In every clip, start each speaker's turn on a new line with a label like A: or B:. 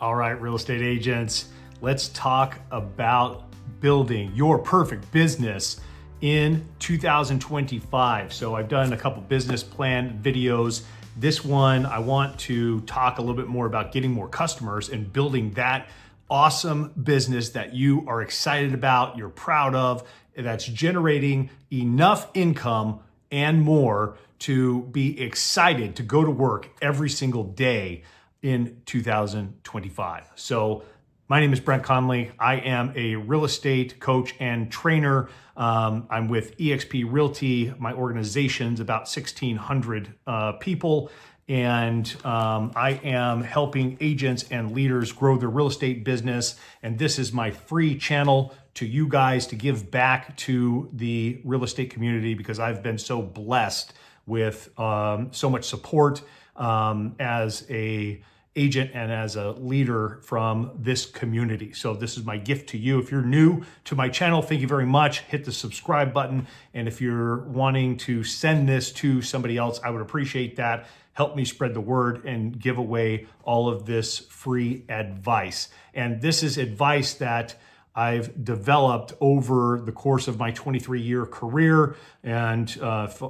A: All right, real estate agents, let's talk about building your perfect business in 2025. So I've done a couple business plan videos. This one, I want to talk a little bit more about getting more customers and building that awesome business that you are excited about, you're proud of, that's generating enough income and more to be excited to go to work every single day in 2025. So my name is Brent Conley. I am a real estate coach and trainer. I'm with eXp Realty. My organization's about 1,600 people. And I am helping agents and leaders grow their real estate business. And this is my free channel to you guys to give back to the real estate community because I've been so blessed with so much support as a agent and as a leader from this community. So this is my gift to you. If you're new to my channel, thank you very much. Hit the subscribe button. And if you're wanting to send this to somebody else, I would appreciate that. Help me spread the word and give away all of this free advice. And this is advice that I've developed over the course of my 23-year career. And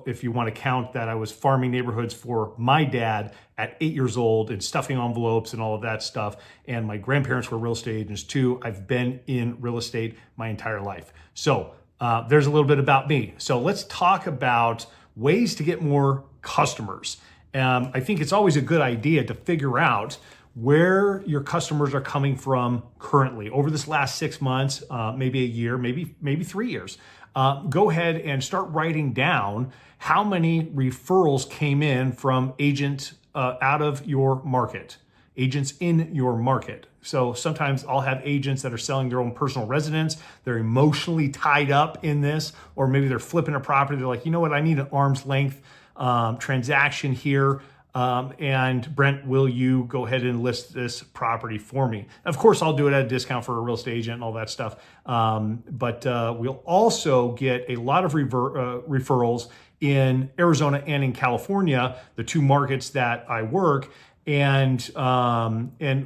A: if you want to count that, I was farming neighborhoods for my dad at 8 years old and stuffing envelopes and all of that stuff. And my grandparents were real estate agents too. I've been in real estate my entire life. So there's a little bit about me. So let's talk about ways to get more customers. I think it's always a good idea to figure out where your customers are coming from currently over this last 6 months, maybe a year, maybe 3 years. Go ahead and start writing down how many referrals came in from agents out of your market, agents in your market. So sometimes I'll have agents that are selling their own personal residence. They're emotionally tied up in this, or maybe they're flipping a property. They're like, you know what, I need an arm's length transaction here. And Brent, will you go ahead and list this property for me? Of course, I'll do it at a discount for a real estate agent and all that stuff. But we'll also get a lot of referrals in Arizona and in California, the two markets that I work. And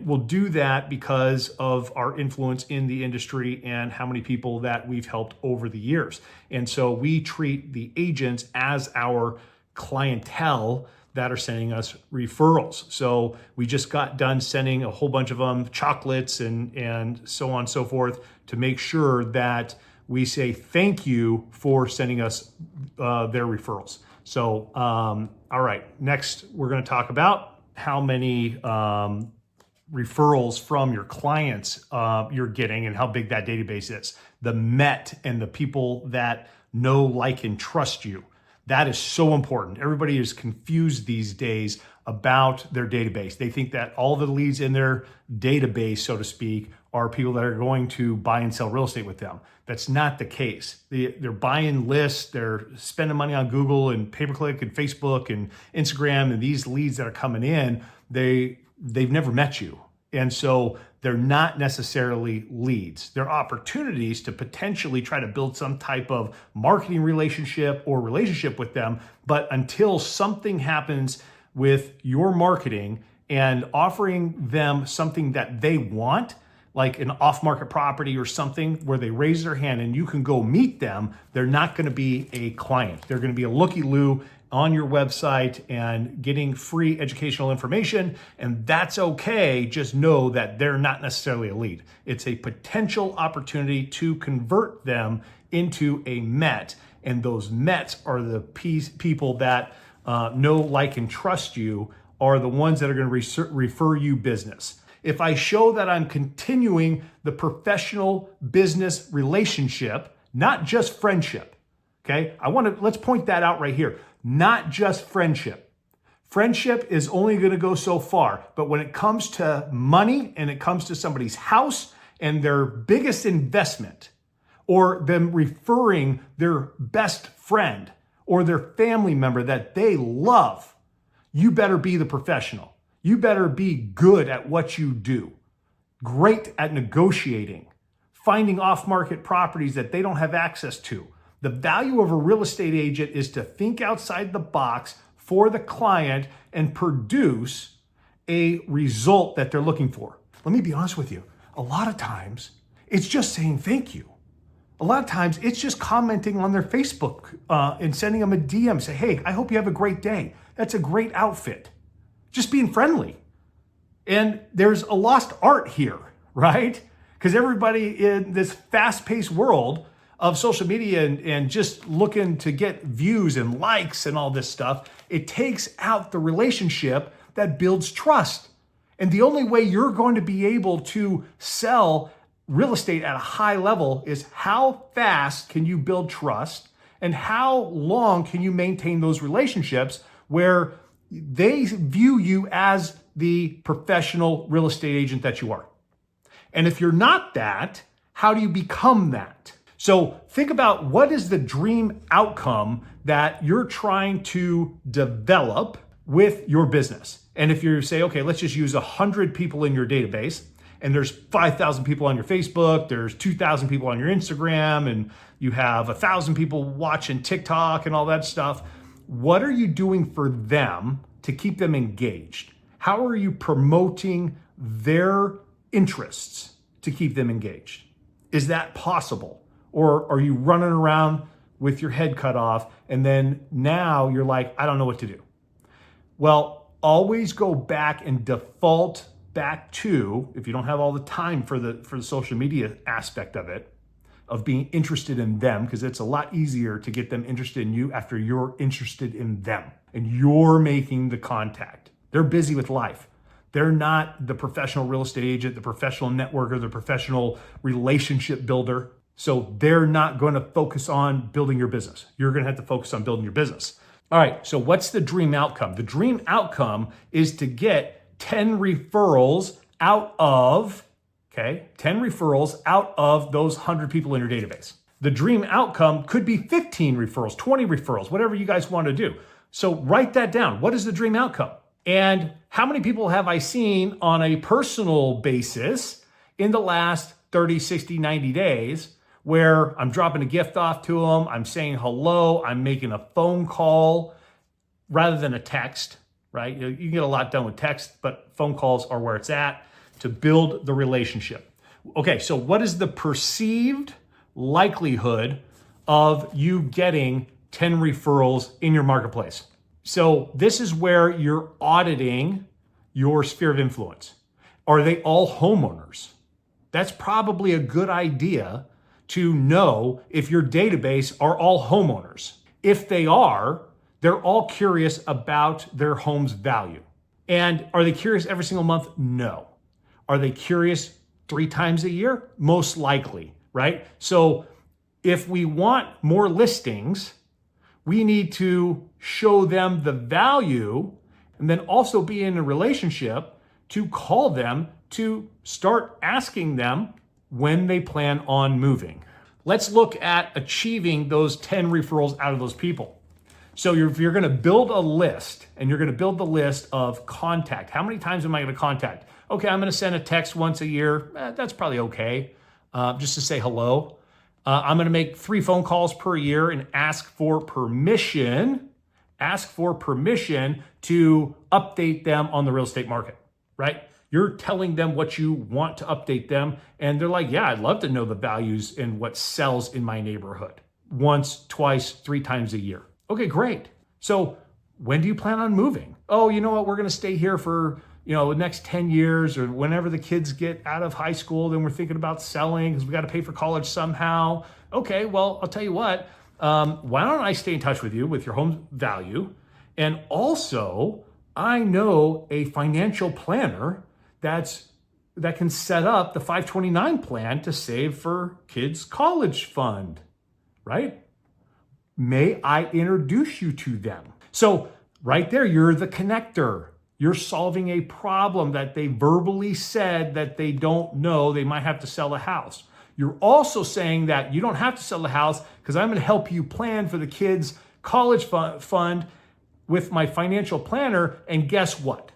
A: we'll do that because of our influence in the industry and how many people that we've helped over the years. And so we treat the agents as our clientele that are sending us referrals. So we just got done sending a whole bunch of them chocolates and so on and so forth to make sure that we say thank you for sending us their referrals. So, all right, next we're gonna talk about how many referrals from your clients you're getting and how big that database is. The MET and the people that know, like, and trust you. That is so important. Everybody is confused these days about their database. They think that all the leads in their database, so to speak, are people that are going to buy and sell real estate with them. That's not the case. They're buying lists, they're spending money on Google and pay-per-click and Facebook and Instagram, and these leads that are coming in, they've never met you. And so they're not necessarily leads. They're opportunities to potentially try to build some type of marketing relationship or relationship with them. But until something happens with your marketing and offering them something that they want, like an off-market property or something where they raise their hand and you can go meet them, they're not going to be a client. They're going to be a looky-loo on your website and getting free educational information, and that's okay. Just know that they're not necessarily a lead. It's a potential opportunity to convert them into a MET, and those METs are the people that know, like, and trust you, are the ones that are going to refer you business. If I show that I'm continuing the professional business relationship, not just friendship, okay? Let's point that out right here. Not just friendship. Friendship is only going to go so far, but when it comes to money and it comes to somebody's house and their biggest investment, or them referring their best friend or their family member that they love, you better be the professional. You better be good at what you do, great at negotiating, finding off-market properties that they don't have access to. The value of a real estate agent is to think outside the box for the client and produce a result that they're looking for. Let me be honest with you. A lot of times it's just saying thank you. A lot of times it's just commenting on their Facebook and sending them a DM, say, hey, I hope you have a great day. That's a great outfit. Just being friendly. And there's a lost art here, right? Because everybody in this fast-paced world of social media and just looking to get views and likes and all this stuff, it takes out the relationship that builds trust. And the only way you're going to be able to sell real estate at a high level is how fast can you build trust and how long can you maintain those relationships where they view you as the professional real estate agent that you are. And if you're not that, how do you become that? So think about what is the dream outcome that you're trying to develop with your business. And if you say, okay, let's just use 100 people in your database, and there's 5,000 people on your Facebook, there's 2,000 people on your Instagram, and you have 1,000 people watching TikTok and all that stuff. What are you doing for them to keep them engaged? How are you promoting their interests to keep them engaged? Is that possible? Or are you running around with your head cut off and then now you're like, I don't know what to do? Well, always go back and default back to, if you don't have all the time for the social media aspect of it, of being interested in them, because it's a lot easier to get them interested in you after you're interested in them and you're making the contact. They're busy with life. They're not the professional real estate agent, the professional networker, the professional relationship builder. So they're not going to focus on building your business. You're going to have to focus on building your business. All right, so what's the dream outcome? The dream outcome is to get 10 referrals out of, 10 referrals out of those 100 people in your database. The dream outcome could be 15 referrals, 20 referrals, whatever you guys want to do. So write that down. What is the dream outcome? And how many people have I seen on a personal basis in the last 30, 60, 90 days where I'm dropping a gift off to them, I'm saying hello, I'm making a phone call rather than a text, right? You can get a lot done with text, but phone calls are where it's at to build the relationship. Okay, so what is the perceived likelihood of you getting 10 referrals in your marketplace? So this is where you're auditing your sphere of influence. Are they all homeowners? That's probably a good idea to know if your database are all homeowners. If they are, they're all curious about their home's value. And are they curious every single month? No. Are they curious 3 times a year? Most likely, right? So if we want more listings, we need to show them the value and then also be in a relationship to call them to start asking them when they plan on moving. Let's look at achieving those 10 referrals out of those people. So if you're going to build a list and you're going to build the list of contact, how many times am I going to contact? Okay, I'm going to send a text once a year. That's probably okay, just to say hello. I'm going to make 3 phone calls per year and ask for permission to update them on the real estate market, right? You're telling them what you want to update them. And they're like, yeah, I'd love to know the values and what sells in my neighborhood. Once, twice, 3 times a year. Okay, great. So when do you plan on moving? Oh, you know what? We're going to stay here for, the next 10 years or whenever the kids get out of high school, then we're thinking about selling because we got to pay for college somehow. Okay, well, I'll tell you what, why don't I stay in touch with you with your home value? And also, I know a financial planner that can set up the 529 plan to save for kids' college fund, right? May I introduce you to them? So right there, you're the connector. You're solving a problem that they verbally said that they don't know. They might have to sell a house. You're also saying that you don't have to sell the house because I'm going to help you plan for the kids' college fund with my financial planner. And guess what?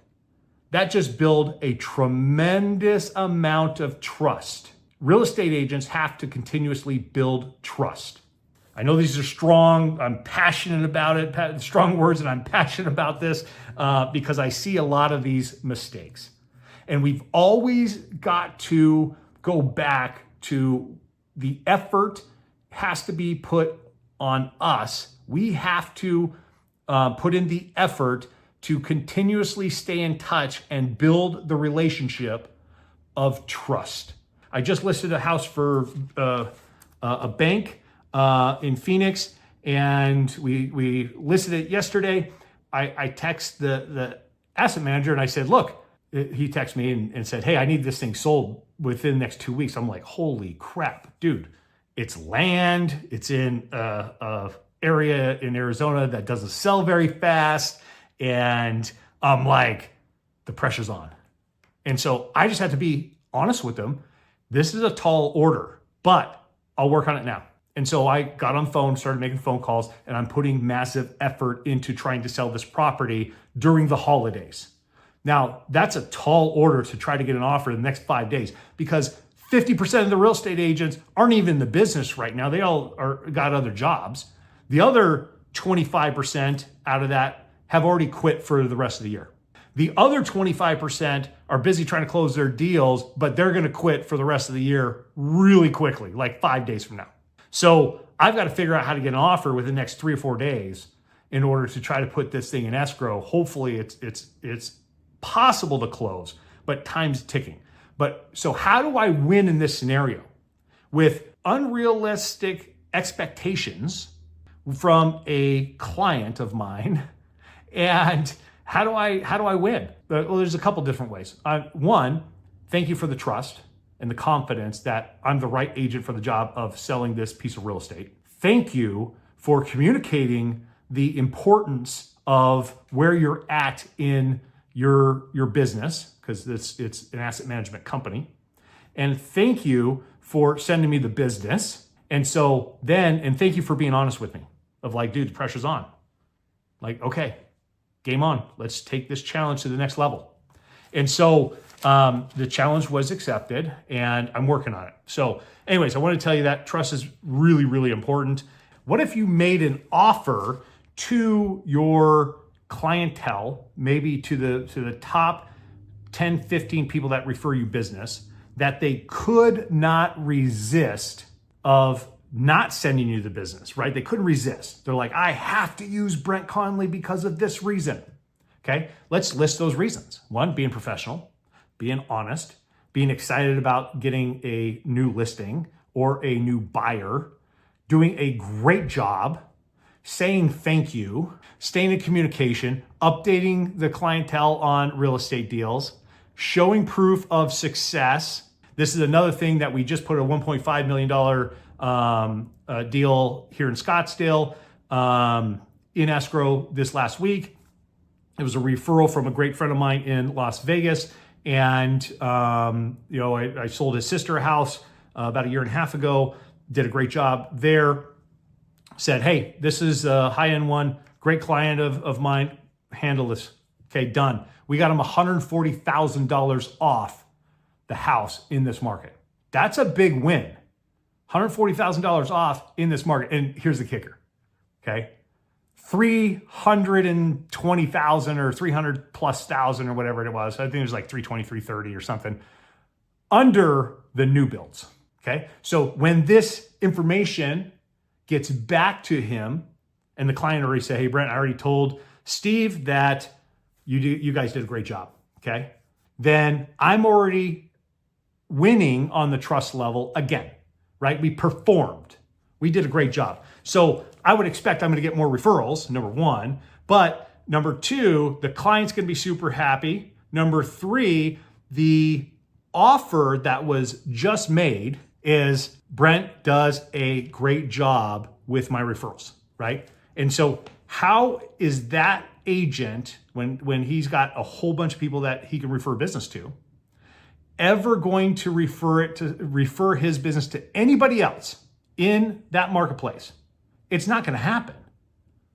A: That just built a tremendous amount of trust. Real estate agents have to continuously build trust. I know these are strong. I'm passionate about it. Strong words, and I'm passionate about this because I see a lot of these mistakes. And we've always got to go back to the effort has to be put on us. We have to put in the effort to continuously stay in touch and build the relationship of trust. I just listed a house for a bank in Phoenix, and we listed it yesterday. I text the asset manager and I said, look, he texted me and said, hey, I need this thing sold within the next 2 weeks. I'm like, holy crap, dude, it's land. It's in a area in Arizona that doesn't sell very fast. And I'm like, the pressure's on. And so I just had to be honest with them. This is a tall order, but I'll work on it now. And so I got on the phone, started making phone calls, and I'm putting massive effort into trying to sell this property during the holidays. Now, that's a tall order to try to get an offer in the next 5 days because 50% of the real estate agents aren't even in the business right now. They all got other jobs. The other 25% out of that have already quit for the rest of the year. The other 25% are busy trying to close their deals, but they're going to quit for the rest of the year really quickly, like 5 days from now. So I've got to figure out how to get an offer within the next 3 or 4 days in order to try to put this thing in escrow. Hopefully it's possible to close, but time's ticking. But so how do I win in this scenario? With unrealistic expectations from a client of mine, and how do I win? Well, there's a couple different ways. One, thank you for the trust and the confidence that I'm the right agent for the job of selling this piece of real estate. Thank you for communicating the importance of where you're at in your business, because it's an asset management company. And thank you for sending me the business. And so then, and thank you for being honest with me of like, dude, the pressure's on. Like, okay, game on. Let's take this challenge to the next level. And so the challenge was accepted and I'm working on it. So anyways, I want to tell you that trust is really, really important. What if you made an offer to your clientele, maybe to the top 10, 15 people that refer you business, that they could not resist of not sending you the business, right? They couldn't resist. They're like, I have to use Brent Conley because of this reason. Okay, let's list those reasons. One, being professional, being honest, being excited about getting a new listing or a new buyer, doing a great job, saying thank you, staying in communication, updating the clientele on real estate deals, showing proof of success. This is another thing that we just put a $1.5 million deal here in Scottsdale in escrow this last week. It was a referral from a great friend of mine in Las Vegas. And, I sold his sister a house about 1.5 years ago, did a great job there, said, hey, this is a high-end one, great client of mine, handle this. Okay, done. We got him $140,000 off the house in this market. That's a big win. $140,000 off in this market. And here's the kicker, okay? 320,000 or 300 plus thousand or whatever it was. I think it was like 320, 330 or something under the new builds. Okay. So when this information gets back to him and the client already said, hey, Brent, I already told Steve that you guys did a great job. Okay. Then I'm already winning on the trust level again, right? We performed. We did a great job. So I would expect I'm going to get more referrals, number one. But number two, the client's going to be super happy. Number three, the offer that was just made is Brent does a great job with my referrals, right? And so how is that agent, when he's got a whole bunch of people that he can refer business to, ever going to refer his business to anybody else in that marketplace? It's not going to happen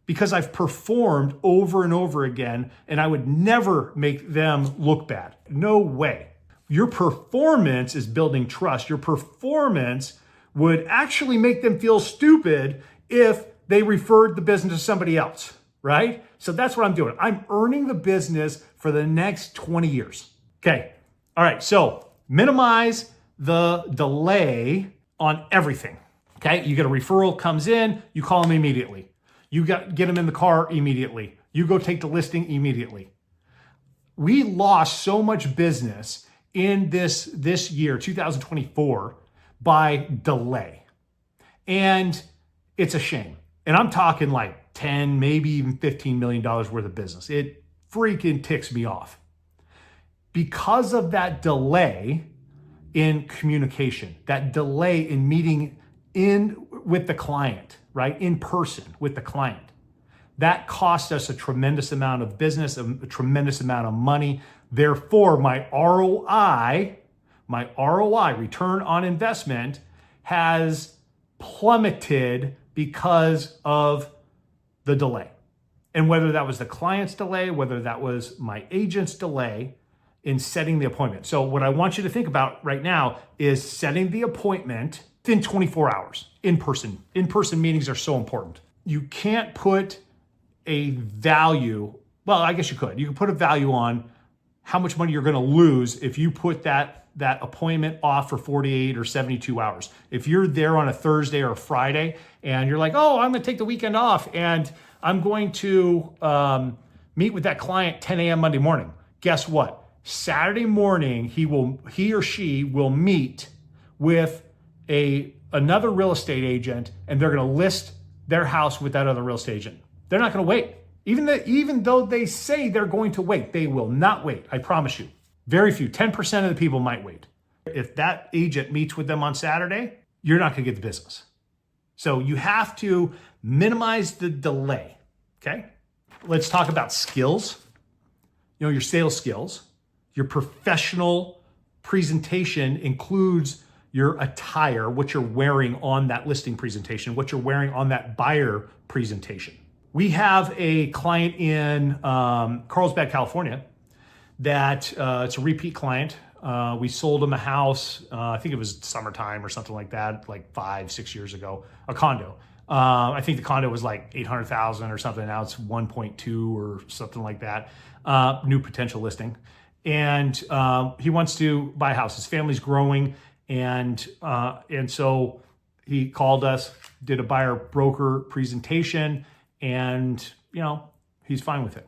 A: because I've performed over and over again, and I would never make them look bad. No way. Your performance is building trust. Your performance would actually make them feel stupid if they referred the business to somebody else, right? So that's what I'm doing. I'm earning the business for the next 20 years. Okay. All right, so minimize the delay on everything. Okay, you get a referral comes in, you call them immediately. You get them in the car immediately. You go take the listing immediately. We lost so much business in this year, 2024, by delay. And it's a shame. And I'm talking like 10, maybe even $15 million worth of business. It freaking ticks me off. Because of that delay in communication, that delay in meeting with the client, right? In person with the client. That cost us a tremendous amount of business, a tremendous amount of money. Therefore, my ROI, return on investment, has plummeted because of the delay. And whether that was the client's delay, whether that was my agent's delay in setting the appointment. So what I want you to think about right now is setting the appointment within 24 hours in person. In-person meetings are so important. You can't put a value, well, I guess you could. You could put a value on how much money you're going to lose if you put that appointment off for 48 or 72 hours. If you're there on a Thursday or a Friday and you're like, oh, I'm going to take the weekend off and I'm going to meet with that client 10 a.m. Monday morning. Guess what? Saturday morning, he or she will meet with another real estate agent and they're going to list their house with that other real estate agent. They're not going to wait. Even though they say they're going to wait, they will not wait. I promise you. Very few, 10% of the people might wait. If that agent meets with them on Saturday, you're not going to get the business. So you have to minimize the delay, okay? Let's talk about skills. You know, your sales skills. Your professional presentation includes your attire, what you're wearing on that listing presentation, what you're wearing on that buyer presentation. We have a client in Carlsbad, California, that it's a repeat client. We sold him a house, I think it was summertime or something like that, like 5-6 years ago, a condo. I think the condo was like 800,000 or something. Now it's 1.2 or something like that. New potential listing. And he wants to buy a house. His family's growing. And so he called us, did a buyer broker presentation, and he's fine with it.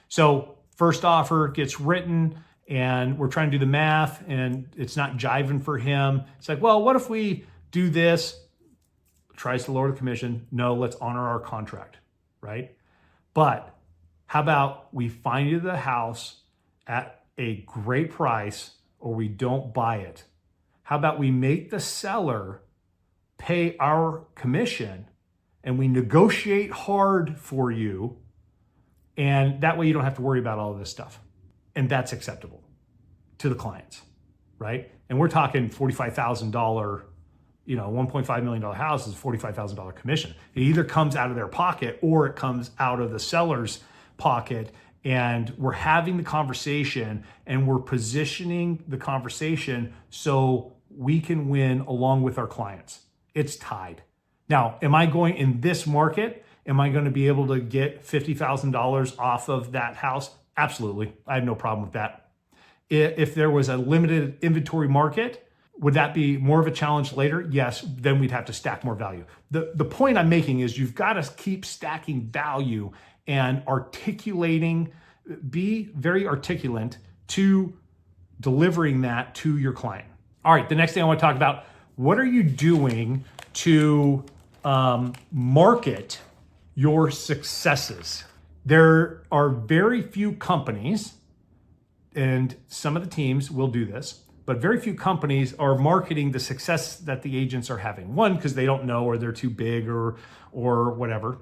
A: So first offer gets written and we're trying to do the math and it's not jiving for him. It's like, well, what if we do this? Tries to lower the commission. No, let's honor our contract, right? But how about we find you the house at a great price or we don't buy it? How about we make the seller pay our commission and we negotiate hard for you, and that way you don't have to worry about all of this stuff. And that's acceptable to the clients, right? And we're talking $45,000, $1.5 million house is $45,000 commission. It either comes out of their pocket or it comes out of the seller's pocket, and we're having the conversation and we're positioning the conversation so we can win along with our clients. It's tied. Now, am I going in this market? Am I going to be able to get $50,000 off of that house? Absolutely. I have no problem with that. If there was a limited inventory market, would that be more of a challenge later? Yes, then we'd have to stack more value. The point I'm making is you've got to keep stacking value and articulating, be very articulate to delivering that to your client. All right, the next thing I want to talk about, what are you doing to market your successes? There are very few companies, and some of the teams will do this, but very few companies are marketing the success that the agents are having. One, because they don't know or they're too big or whatever.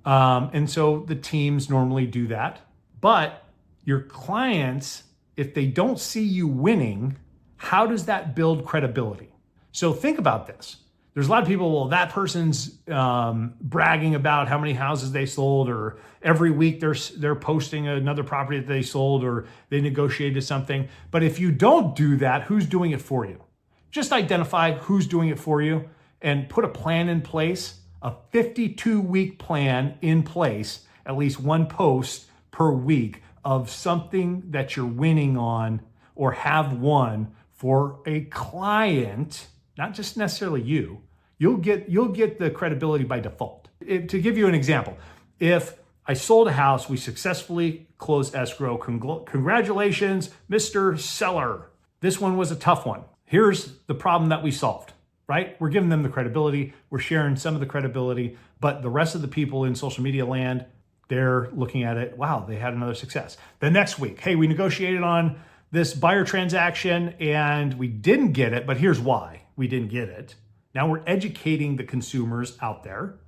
A: And so the teams normally do that. But your clients, if they don't see you winning, how does that build credibility? So think about this. There's a lot of people, well, that person's bragging about how many houses they sold, or every week they're posting another property that they sold, or they negotiated something. But if you don't do that, who's doing it for you? Just identify who's doing it for you and put a plan in place, a 52-week plan in place, at least one post per week of something that you're winning on or have one for a client, not just necessarily you, you'll get the credibility by default. To give you an example, if I sold a house, we successfully closed escrow. Congratulations, Mr. Seller. This one was a tough one. Here's the problem that we solved, right? We're giving them the credibility. We're sharing some of the credibility, but the rest of the people in social media land, they're looking at it, wow, they had another success. The next week, hey, we negotiated on this buyer transaction and we didn't get it, but here's why we didn't get it. Now we're educating the consumers out there,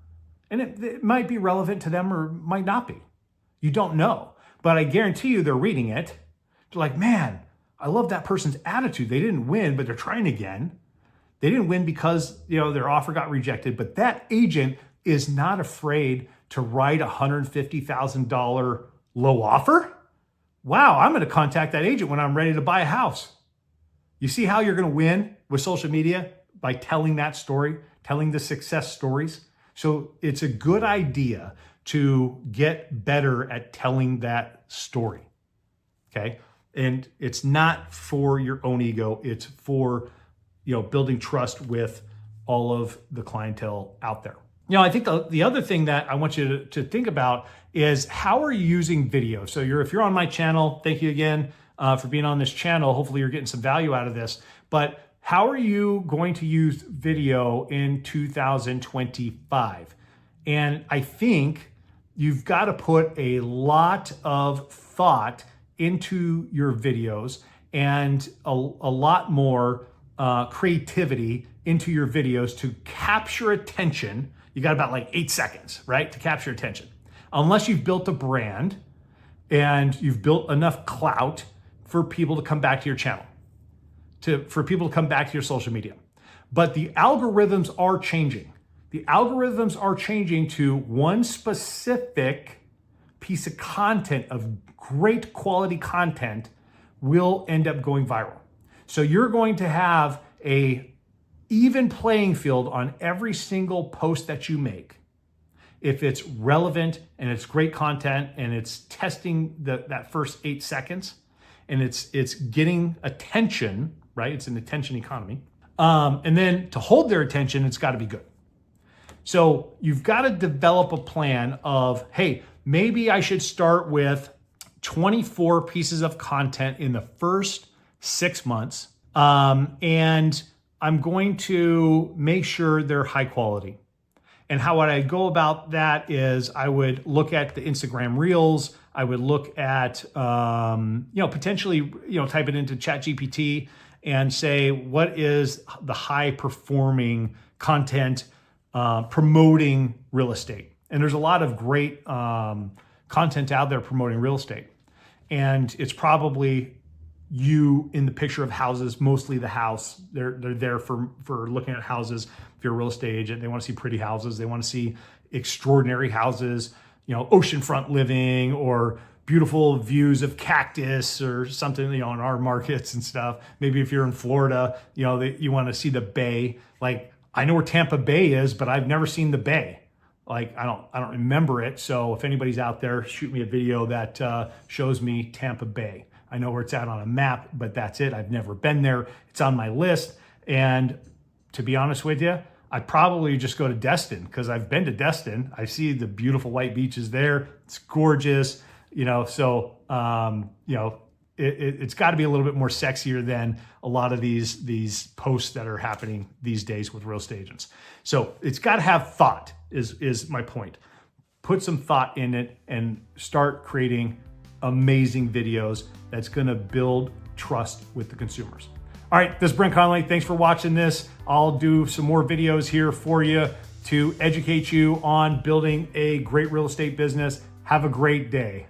A: and it might be relevant to them or might not be. You don't know, but I guarantee you they're reading it. They're like, man, I love that person's attitude. They didn't win, but they're trying again. They didn't win because, their offer got rejected, but that agent is not afraid to write a $150,000 low offer. Wow, I'm going to contact that agent when I'm ready to buy a house. You see how you're going to win with social media? By telling that story, telling the success stories. So it's a good idea to get better at telling that story, okay? And it's not for your own ego. It's for, building trust with all of the clientele out there. I think the other thing that I want you to think about is how are you using video? So if you're on my channel, thank you again for being on this channel. Hopefully you're getting some value out of this. But how are you going to use video in 2025? And I think you've got to put a lot of thought into your videos and a lot more creativity into your videos to capture attention. You got about like 8 seconds, right? To capture attention. Unless you've built a brand and you've built enough clout for people to come back to your channel, for people to come back to your social media. But the algorithms are changing. The algorithms are changing to one specific piece of content, of great quality content, will end up going viral. So you're going to have a even playing field on every single post that you make. If it's relevant and it's great content and it's testing that first 8 seconds and it's getting attention, right? It's an attention economy. And then to hold their attention, it's got to be good. So you've got to develop a plan of, hey, maybe I should start with 24 pieces of content in the first 6 months. And I'm going to make sure they're high quality. And how would I go about that is I would look at the Instagram Reels. I would look at, potentially, type it into ChatGPT and say, what is the high performing content promoting real estate? And there's a lot of great content out there promoting real estate. And it's probably you in the picture of houses, mostly the house. They're there for looking at houses. If you're a real estate agent, they want to see pretty houses. They want to see extraordinary houses, oceanfront living or beautiful views of cactus or something, in our markets and stuff. Maybe if you're in Florida, you want to see the bay. Like, I know where Tampa Bay is, but I've never seen the bay. Like, I don't remember it. So if anybody's out there, shoot me a video that shows me Tampa Bay. I know where it's at on a map, but that's it. I've never been there. It's on my list. And to be honest with you, I'd probably just go to Destin because I've been to Destin. I see the beautiful white beaches there. It's gorgeous, so, it's got to be a little bit more sexier than a lot of these posts that are happening these days with real estate agents. So it's got to have thought is my point. Put some thought in it and start creating amazing videos that's going to build trust with the consumers. All right, this is Brent Conley. Thanks for watching this. I'll do some more videos here for you to educate you on building a great real estate business. Have a great day.